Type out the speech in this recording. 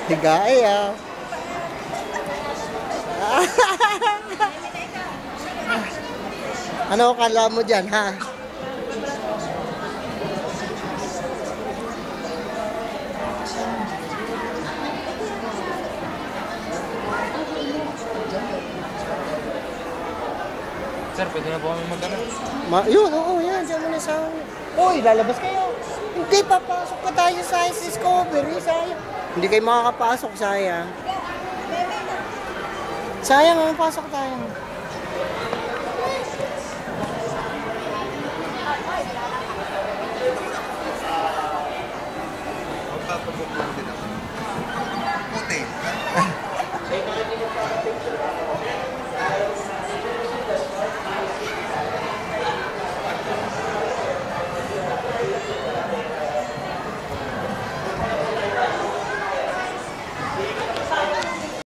Higae ah. Ano kala mo dyan ha? Sir, pwede na po kami mag-ano? Yun, oo, yan. Diyan mo na sa... Uy, lalabas kayo. Hindi, papasok pa tayo sa Ice Discovery. Sayang. Hindi kayo makakapasok, sayang. Sayang, pasok tayo.